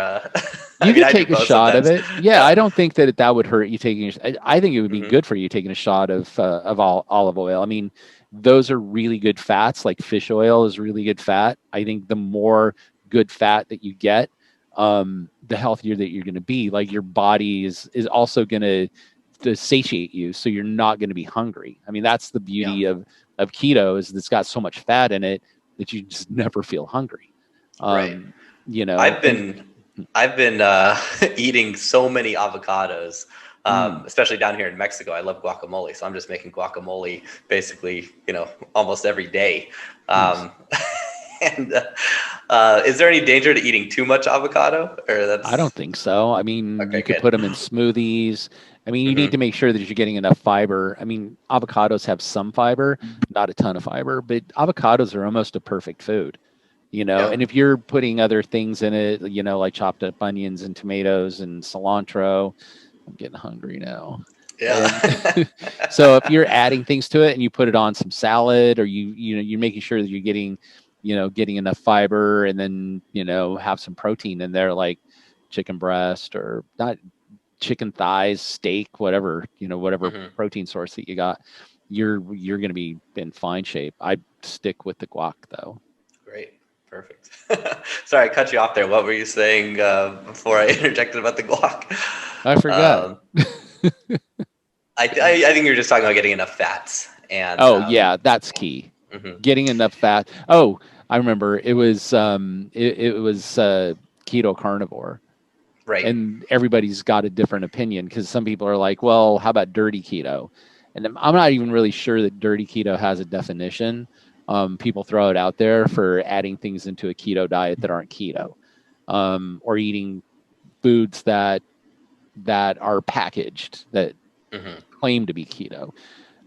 I you mean, could I do take a both shot of sometimes. it. Yeah, Yeah. I don't think that would hurt you taking. I think it would be Hmm. good for you taking a shot of olive oil. I mean, those are really good fats. Like fish oil is really good fat. I think the more good fat that you get, the healthier that you're going to be. Like your body is also going to satiate you, so you're not going to be hungry. I mean, that's the Yeah. beauty of keto, is it's got so much fat in it that you just never feel hungry. Right. Um, I've and been I've been eating so many avocados, mm, especially down here in Mexico. I love guacamole, so I'm just making guacamole basically, almost every day. nice. Um, and is there any danger to eating too much avocado, or I don't that's think so. I mean, you okay? could Good. put them in smoothies. I mean, you need to Hmm. make sure that you're getting enough fiber. I mean, avocados have some fiber, not a ton of fiber, but avocados are almost a perfect food, Yeah. And if you're putting other things in it, like chopped up onions and tomatoes and cilantro, I'm getting hungry now. Yeah. And so if you're adding things to it and you put it on some salad, or you're making sure that you're getting enough fiber, and then have some protein in there, like chicken breast, or not, chicken thighs, steak, whatever Hmm. protein source that you got, you're going to be in fine shape. I stick with the guac though. Great. Perfect. Sorry, I cut you off there. What were you saying before I interjected about the guac? I forgot. Um, I think you were just talking about getting enough fats and Oh yeah, that's key. mhm, Getting enough fat. Oh, I remember it was keto carnivore, right. and everybody's got a different opinion, because some people are like, well, how about dirty keto? And I'm not even really sure that dirty keto has a definition. People throw it out there for adding things into a keto diet that aren't keto, or eating foods that are packaged that Hmm. claim to be keto.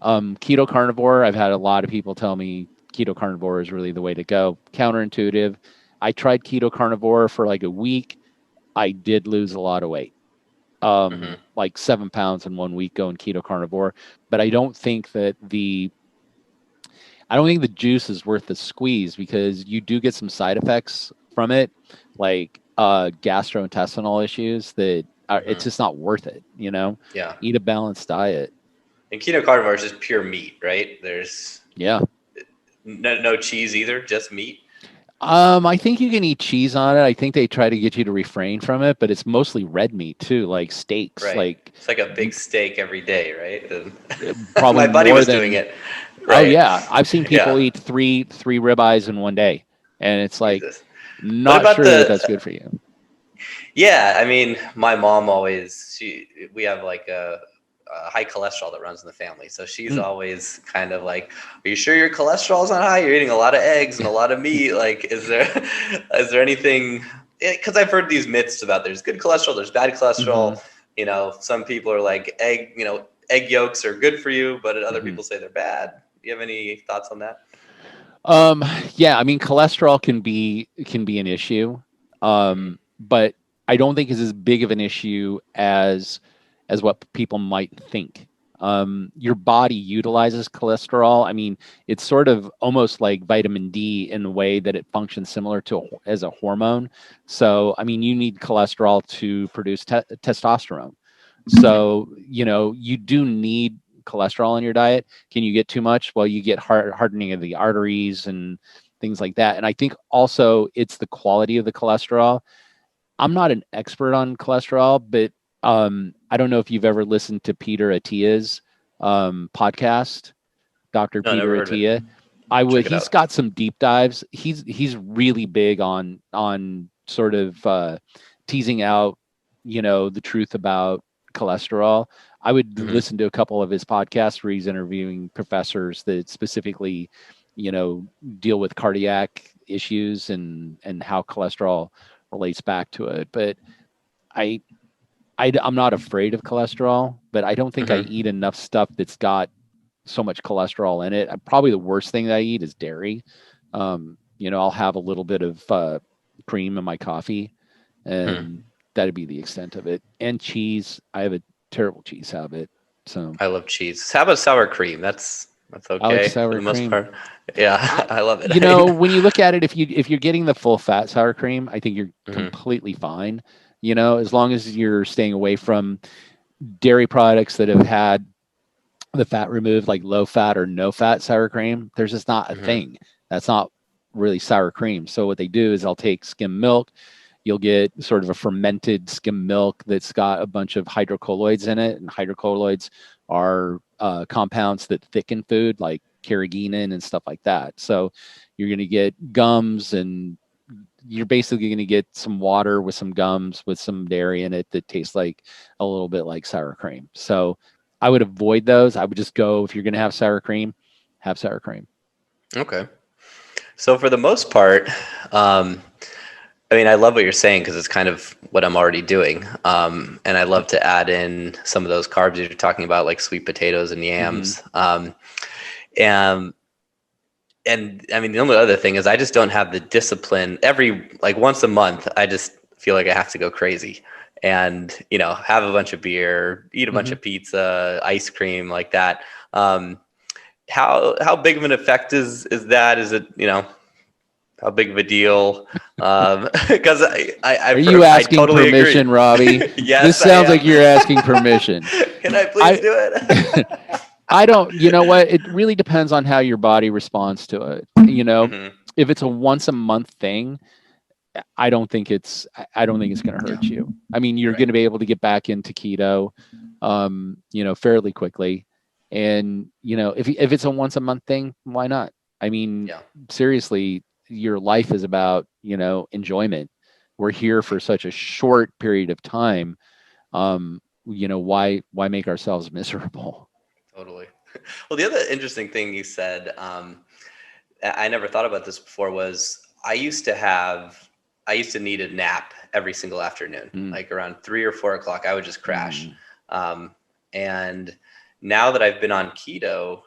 Keto carnivore, I've had a lot of people tell me keto carnivore is really the way to go. Counterintuitive. I tried keto carnivore for like a week. I did lose a lot of weight, like 7 pounds in 1 week going keto carnivore. But I don't think the juice is worth the squeeze because you do get some side effects from it, like gastrointestinal issues that it's just not worth it. Yeah. Eat a balanced diet. And keto carnivore is just pure meat, right? There's Yeah. no cheese either, just meat. I think you can eat cheese on it. I think they try to get you to refrain from it, but it's mostly red meat too, like steaks. Right. Like It's like a big steak every day, right? probably My buddy more was doing than. it. Oh Right. yeah, I've seen people Yeah. eat three ribeyes in one day, and it's like Jesus. What not about sure that that's good for you. Yeah, I mean, my mom always, we have like a high cholesterol that runs in the family. So she's always kind of like, are you sure your cholesterol's not high? You're eating a lot of eggs and a lot of meat. Like, is there anything, because I've heard these myths about there's good cholesterol, there's bad cholesterol. Some people are like egg yolks are good for you, but other people say they're bad. Do you have any thoughts on that? Yeah, I mean, cholesterol can be an issue, but I don't think it's as big of an issue as what people might think. Your body utilizes cholesterol. I mean, it's sort of almost like vitamin D in the way that it functions similar to as a hormone. So, I mean, you need cholesterol to produce testosterone. So, you do need cholesterol in your diet. Can you get too much? Well, you get hardening of the arteries and things like that. And I think also it's the quality of the cholesterol. I'm not an expert on cholesterol, but I don't know if you've ever listened to Peter Attia's podcast, Dr. No, never Peter heard of it. Attia. Check it He's out. got some deep dives. He's really big on sort of teasing out, the truth about cholesterol. I would listen to a couple of his podcasts where he's interviewing professors that specifically, deal with cardiac issues and how cholesterol relates back to it. But I, I'm not afraid of cholesterol, but I don't think I eat enough stuff that's got so much cholesterol in it. Probably the worst thing that I eat is dairy. I'll have a little bit of cream in my coffee, and that'd be the extent of it. And cheese, I have a terrible cheese habit. So I love cheese. How about sour cream? That's I like okay for sour the most cream. part. Yeah, I love it. When you look at it, if you're getting the full fat sour cream, I think you're completely fine. As long as you're staying away from dairy products that have had the fat removed, like low fat or no fat sour cream. There's just not a thing. That's not really sour cream. So what they do is they'll take skim milk. You'll get sort of a fermented skim milk that's got a bunch of hydrocolloids in it, and hydrocolloids are compounds that thicken food, like carrageenan and stuff like that. So you're going to get gums, and you're basically going to get some water with some gums with some dairy in it that tastes like a little bit like sour cream. So I would avoid those. I would just go, if you're going to have sour cream, have sour cream. Okay. So for the most part, I mean, I love what you're saying because it's kind of what I'm already doing. And I love to add in some of those carbs you're talking about, like sweet potatoes and yams. And I mean, the only other thing is I just don't have the discipline. Like once a month, I just feel like I have to go crazy and, have a bunch of beer, eat a bunch of pizza, ice cream, like that. How big of an effect is that? Is it, how big of a deal? Because Are you I asking totally permission, agree. Robbie? Yes, This I sounds am. like you're asking permission. Can I please do it? I don't, you know what? It really depends on how your body responds to it. If it's a once a month thing, I don't think it's going to hurt you. I mean, you're going to be able to get back into keto, fairly quickly. And, if it's a once a month thing, why not? I mean, seriously, your life is about, enjoyment. We're here for such a short period of time. Why make ourselves miserable? Totally. Well, the other interesting thing you said, I never thought about this before, was I used to need a nap every single afternoon, like around 3 or 4 o'clock. I would just crash. And now that I've been on keto,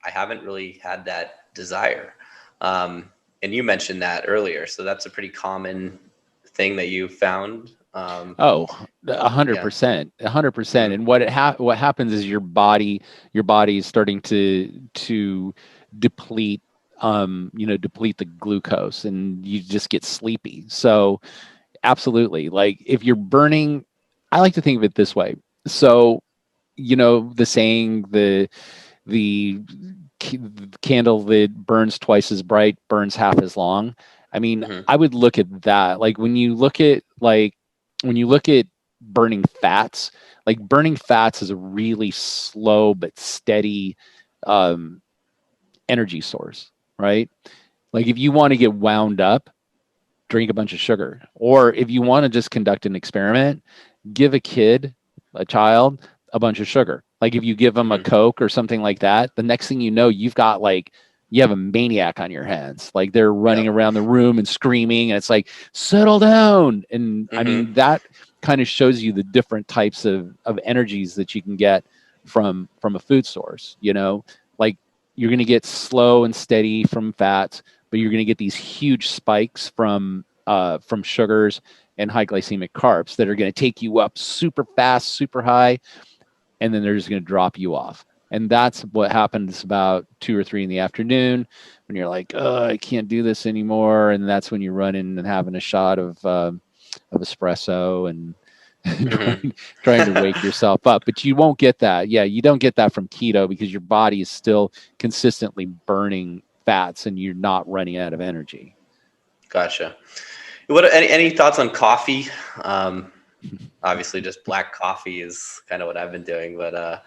I haven't really had that desire. And you mentioned that earlier, so that's a pretty common thing that you found. Oh, Yeah. 100%, 100%. Hmm. And what happens is your body is starting to deplete, deplete the glucose, and you just get sleepy. So absolutely, like if you're burning, I like to think of it this way. So, the saying, the candle that burns twice as bright burns half as long. I mean, Hmm. I would look at that. Like when you look at burning fats, like burning fats is a really slow but steady um, energy source, right? Like if you want to get wound up, drink a bunch of sugar. Or if you want to just conduct an experiment, give a child, a bunch of sugar. Like if you give them a Hmm. Coke or something like that, the next thing you know, you have a maniac on your hands. Like they're running Yep. around the room and screaming, and it's like, settle down. And I mean, Hmm. that kind of shows you the different types of energies that you can get from a food source, like you're going to get slow and steady from fats, but you're going to get these huge spikes from sugars and high glycemic carbs that are going to take you up super fast, super high, and then they're just going to drop you off. And that's what happens about 2 or 3 in the afternoon when you're like, oh, I can't do this anymore. And that's when you run in and having a shot of espresso and Hmm. trying to wake yourself up. But you won't get that. Yeah, you don't get that from keto because your body is still consistently burning fats and you're not running out of energy. Gotcha. What any thoughts on coffee? Um, Obviously, just black coffee is kind of what I've been doing, but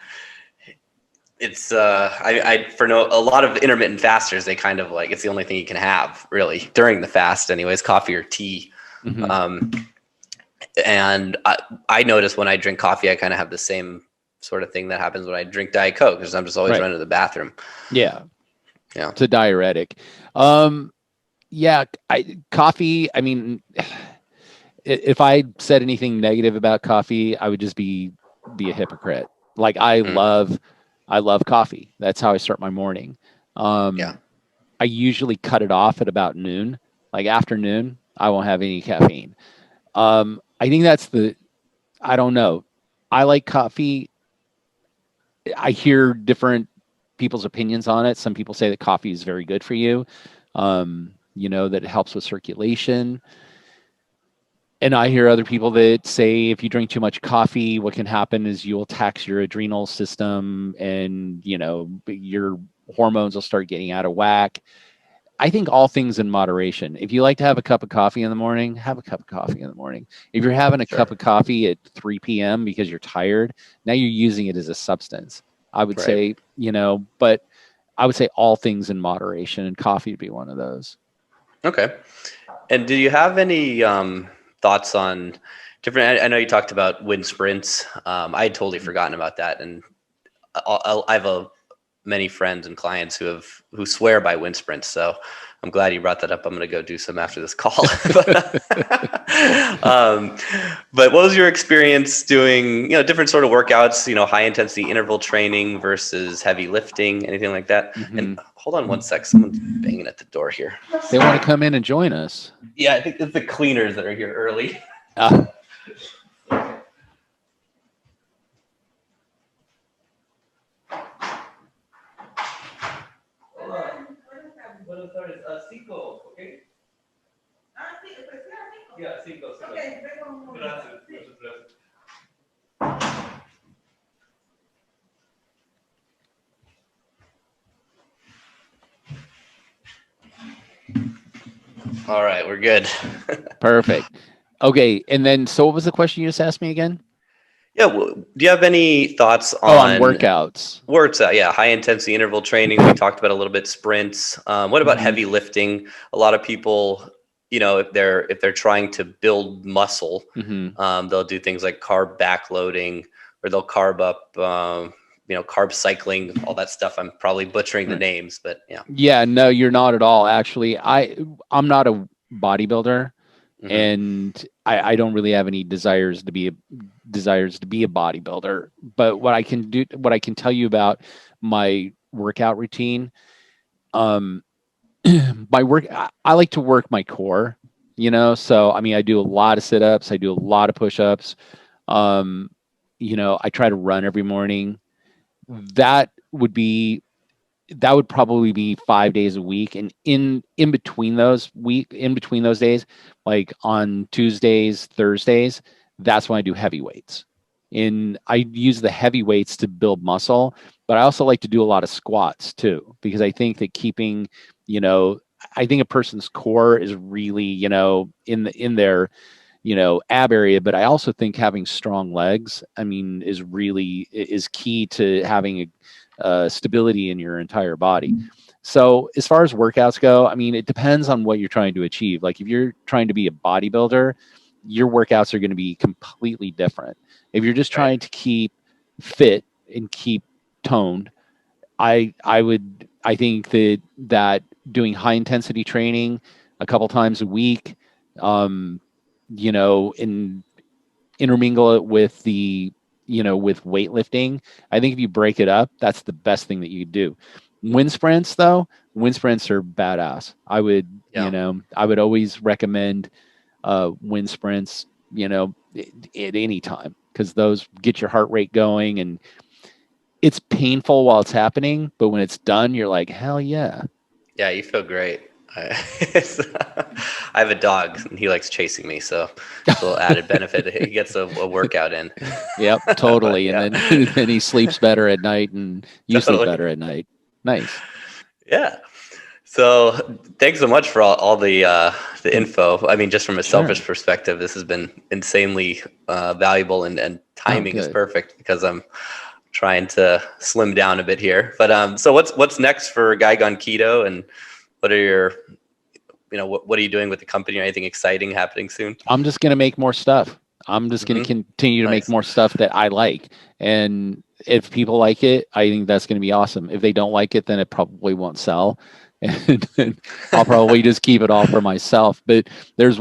it's I for no a lot of intermittent fasters, they kind of like it's the only thing you can have really during the fast, anyways, coffee or tea. Mm-hmm. Um, and I notice when I drink coffee, I kind of have the same sort of thing that happens when I drink Diet Coke because I'm just always Right. running to the bathroom. Yeah. Yeah. It's a diuretic. Um, yeah, coffee. I mean, if I said anything negative about coffee, I would just be a hypocrite. Like Mm, I love coffee. That's how I start my morning. yeah. I usually cut it off at about noon. Like afternoon, I won't have any caffeine. I think I don't know. I like coffee. I hear different people's opinions on it. Some people say that coffee is very good for you. That it helps with circulation. And I hear other people that say if you drink too much coffee, what can happen is you'll tax your adrenal system and, your hormones will start getting out of whack. I think all things in moderation. If you like to have a cup of coffee in the morning, have a cup of coffee in the morning. If you're having a cup Sure. of coffee at 3 p.m. because you're tired, now you're using it as a substance. I would Right. say, but I would say all things in moderation, and coffee would be one of those. Okay. And do you have any thoughts on different? I know you talked about wind sprints. I had totally forgotten about that, and I have many friends and clients who swear by wind sprints. So I'm glad you brought that up. I'm going to go do some after this call. um, but what was your experience doing? Different sort of workouts. High intensity interval training versus heavy lifting, anything like that. And Mm-hmm. hold on one sec. Someone's banging at the door here. They want to come in and join us. Yeah, I think it's the cleaners that are here early. Uh, Hola, buenas tardes. Cinco, ¿ok? Yeah, cinco. Gracias. Muchas gracias. All right, we're good. Perfect. Okay, and then so what was the question you just asked me again? Yeah, well, do you have any thoughts Oh, on on workouts. words? Yeah, high intensity interval training. We talked about a little bit sprints. What about Mm-hmm. heavy lifting? A lot of people, if they're trying to build muscle, Mm-hmm. they'll do things like carb backloading, or they'll carb up, carb cycling, all that stuff. I'm probably butchering the Right. names, but yeah. Yeah, no, you're not at all. Actually, I'm not a bodybuilder, Hmm. and I don't really have any desires to be a bodybuilder. But what I can tell you about my workout routine, um, my work, I like to work my core, so I mean, I do a lot of sit-ups, I do a lot of push-ups. um I try to run every morning. that would be that would probably be 5 days a week, and in between those days, like on Tuesdays, Thursdays, that's when I do heavy weights. And I use the heavy weights to build muscle, but I also like to do a lot of squats too, because I think that keeping, you know I think a person's core is really, in their, ab area. But I also think having strong legs, I mean, is key to having stability in your entire body. So as far as workouts go, I mean, it depends on what you're trying to achieve. Like if you're trying to be a bodybuilder, your workouts are going to be completely different. If you're just Right. trying to keep fit and keep toned, I think that doing high intensity training a couple times a week, um, and intermingle it with with weightlifting. I think if you break it up, that's the best thing that you could do. Wind sprints are badass. Yeah. I would always recommend wind sprints, at any time, because those get your heart rate going, and it's painful while it's happening, but when it's done, you're like, hell yeah. Yeah, you feel great. I have a dog and he likes chasing me, so it's a little added benefit. He gets a workout in. Yep, But totally. And yeah, then then he sleeps better at night, and you sleep totally. better at night. Nice. Yeah. So thanks so much for all the info. I mean, just from a Sure. selfish perspective, this has been insanely valuable, and Oh, timing is good. perfect because I'm trying to slim down a bit here. But so what's next for Guy Gone Keto, and what are your what are you doing with the company? Or anything exciting happening soon? I'm just going to make more stuff. I'm just going to Hmm. continue to make Nice. more stuff that I like. And if people like it, I think that's going to be awesome. If they don't like it, then it probably won't sell. And I'll probably just keep it all for myself. But there's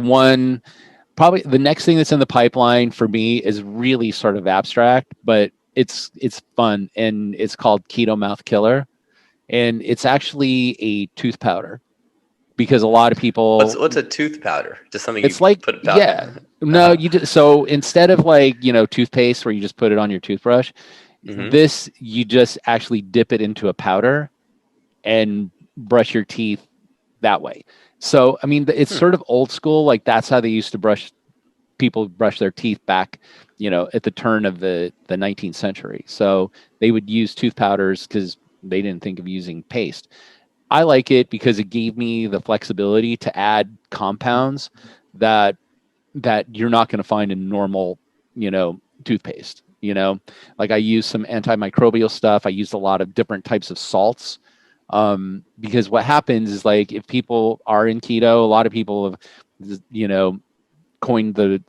probably the next thing that's in the pipeline for me is really sort of abstract, but it's fun, and it's called Keto Mouth Killer. And it's actually a tooth powder, because a lot of What's people, what's a tooth powder? Just something it's you like, put yeah, powder. no, Uh-huh. you just, so instead of like, toothpaste where you just put it on your toothbrush, Hmm. this, you just actually dip it into a powder and brush your teeth that way. So, I mean, it's Hmm. sort of old school. Like that's how they used to people brush their teeth back, at the turn of the 19th century. So they would use tooth powders because they didn't think of using paste. I like it because it gave me the flexibility to add compounds that you're not going to find in normal, toothpaste. Like I use some antimicrobial stuff. I use a lot of different types of salts, because what happens is, like, if people are in keto, a lot of people have, you know, coined the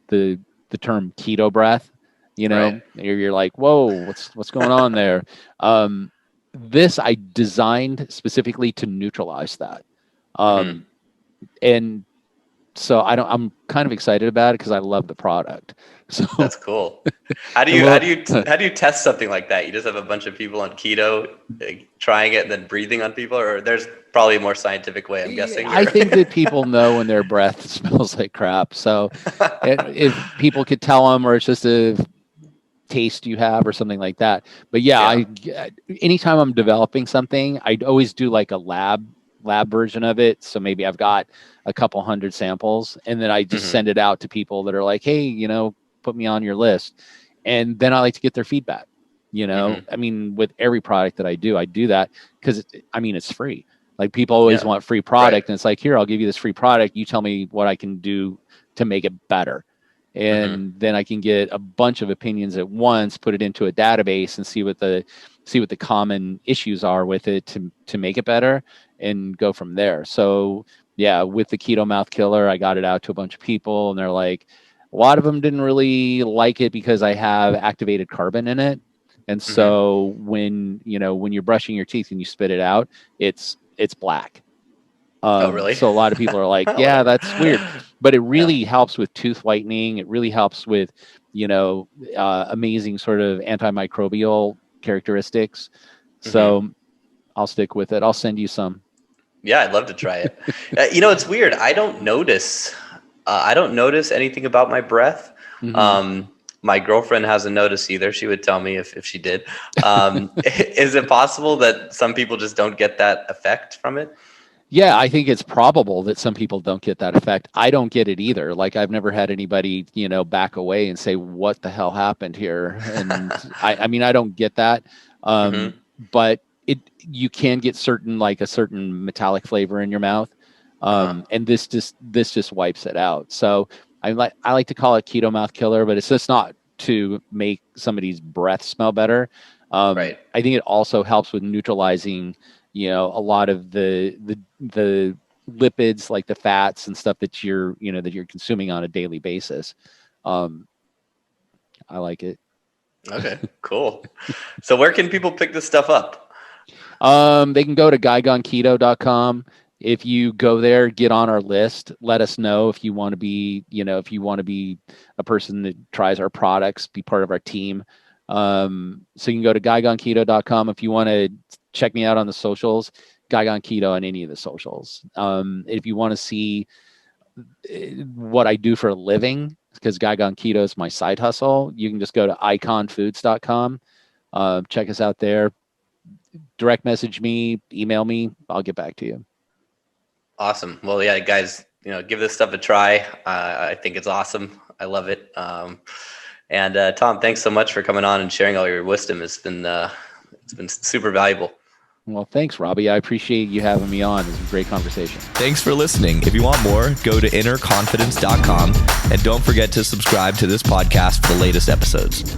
term keto breath. Right. You're like, whoa, what's going on there? Um, this I designed specifically to neutralize that. Hmm. Um, and so I'm kind of excited about it because I love the product. So, That's cool. How do and you how well, do you how do you test something like that? You just have a bunch of people on keto, trying it and then breathing on people, or there's probably a more scientific way, I'm guessing. I Or think that people know when their breath smells like crap. So if people could tell them, or it's just a taste you have or something like that. But yeah, yeah. anytime I'm developing something, I'd always do like a lab version of it. So maybe I've got a couple hundred samples, and then I just Hmm. send it out to people that are like, hey, put me on your list. And then I like to get their feedback. Hmm. I mean, with every product that I do that because I mean, it's free. Like people always Yeah. want free Right. product, and it's like, here, I'll give you this free product. You tell me what I can do to make it better, Hmm. and then I can get a bunch of opinions at once, put it into a database, and see what the common issues are with it to make it better, and go from there. So yeah, with the Keto Mouth Killer, I got it out to a bunch of people, and they're like, a lot of them didn't really like it because I have activated carbon in it. And Hmm. so when you're brushing your teeth and you spit it out, it's black. Oh, really? So a lot of people are like, yeah, Whatever. that's weird, but it Yeah. really helps with tooth whitening. It really helps with, amazing sort of antimicrobial characteristics. Hmm. So I'll stick with it. I'll send you some. Yeah, I'd love to try it. It's weird. I don't notice. I don't notice anything about my breath. Mm-hmm. My girlfriend hasn't noticed either. She would tell me if she did. Is it possible that some people just don't get that effect from it? Yeah, I think it's probable that some people don't get that effect. I don't get it either. Like I've never had anybody, back away and say, "What the hell happened here?" And I mean, I don't get that. Hmm. But you can get a certain metallic flavor in your mouth, Uh-huh. and this just wipes it out. So I like to call it Keto Mouth Killer, but it's just not to make somebody's breath smell better. Right. I think it also helps with neutralizing a lot of the lipids, like the fats and stuff that you're consuming on a daily basis. Um, I like it. Okay, cool. So where can people pick this stuff up? They can go to guygoneketo.com. If you go there, get on our list. Let us know if you want to be, a person that tries our products, be part of our team. So you can go to guygoneketo.com. If you want to check me out on the socials, Guy Gone Keto on any of the socials. If you want to see what I do for a living, because Guy Gone Keto is my side hustle, you can just go to iconfoods.com. Check us out there. Direct message me, email me. I'll get back to you. Awesome. Well, yeah, guys, give this stuff a try. I think it's awesome. I love it. And Tom, thanks so much for coming on and sharing all your wisdom. It's been super valuable. Well, thanks, Robbie. I appreciate you having me on. It was a great conversation. Thanks for listening. If you want more, go to innerconfidence.com and don't forget to subscribe to this podcast for the latest episodes.